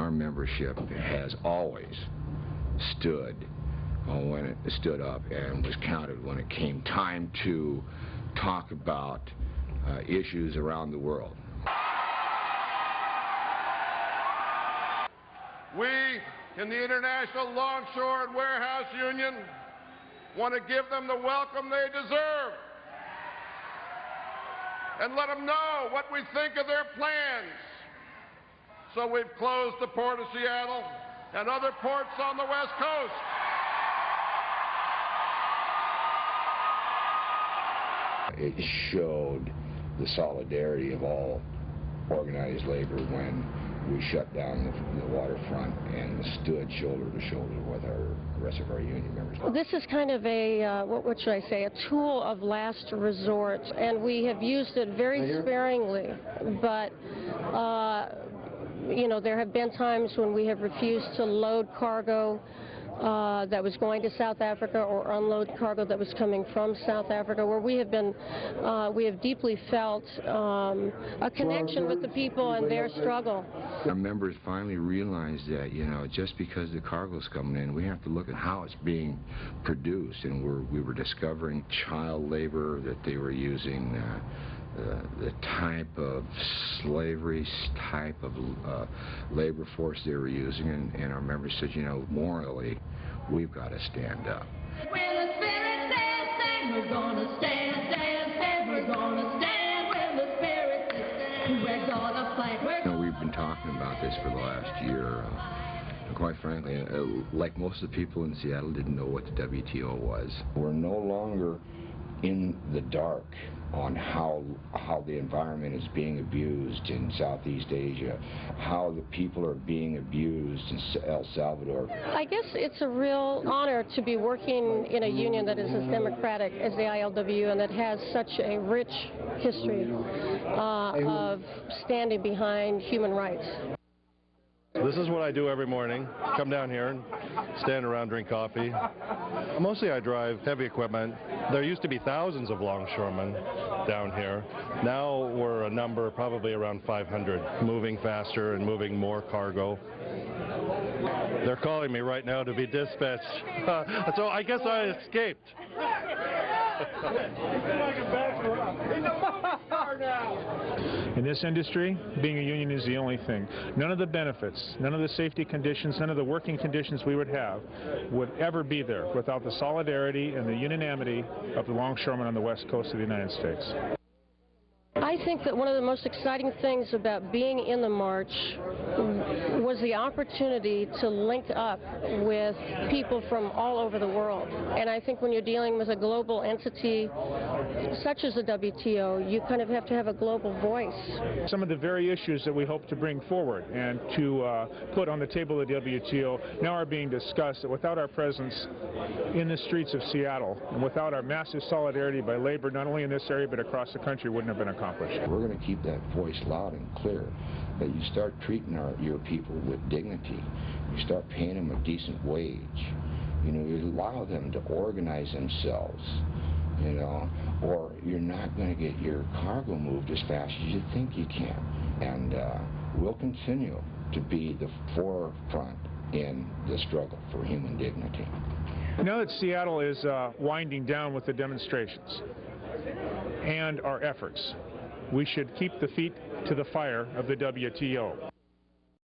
our membership has always stood when it stood up and was counted when it came time to talk about issues around the world. We in the International Longshore and Warehouse Union want to give them the welcome they deserve and let them know what we think of their plans. So we've closed the Port of Seattle and other ports on the West Coast. It showed the solidarity of all organized labor when we shut down the waterfront and stood shoulder to shoulder with the rest of our union members. This is kind of a, what should I say, a tool of last resort, and we have used it very sparingly, but you know, there have been times when we have refused to load cargo that was going to South Africa or unload cargo that was coming from South Africa, where we have been, we have deeply felt a connection with the people and their struggle. Our members finally realized that, you know, just because the cargo's coming in, we have to look at how it's being produced, and we were discovering child labor that they were using. The type of slavery, type of labor force they were using, and our members said, you know, morally, we've got to stand up. When the Spirit says stand, we're gonna stand, stand, we're gonna stand. When the Spirit says stand, we're gonna fight. You know, we've been talking about this for the last year. Quite frankly, like most of the people in Seattle didn't know what the WTO was. We're no longer in the dark on how the environment is being abused in Southeast Asia, how the people are being abused in El Salvador. I guess it's a real honor to be working in a union that is as democratic as the ILWU and that has such a rich history of standing behind human rights. This is what I do every morning. Come down here and stand around, drink coffee. Mostly I drive heavy equipment. There used to be thousands of longshoremen down here. Now we're a number probably around 500, moving faster and moving more cargo. They're calling me right now to be dispatched. So I guess I escaped. In this industry, being a union is the only thing. None of the benefits, none of the safety conditions, none of the working conditions we would have would ever be there without the solidarity and the unanimity of the longshoremen on the west coast of the United States. I think that one of the most exciting things about being in the march was the opportunity to link up with people from all over the world. And I think when you're dealing with a global entity such as the WTO, you kind of have to have a global voice. Some of the very issues that we hope to bring forward and to put on the table of the WTO now are being discussed, that without our presence in the streets of Seattle and without our massive solidarity by labor, not only in this area but across the country, wouldn't have been accomplished. We're going to keep that voice loud and clear, that you start treating your people with dignity. You start paying them a decent wage. You know, you allow them to organize themselves, you know, or you're not going to get your cargo moved as fast as you think you can. And we'll continue to be the forefront in the struggle for human dignity. Now that Seattle is winding down with the demonstrations and our efforts, we should keep the feet to the fire of the WTO.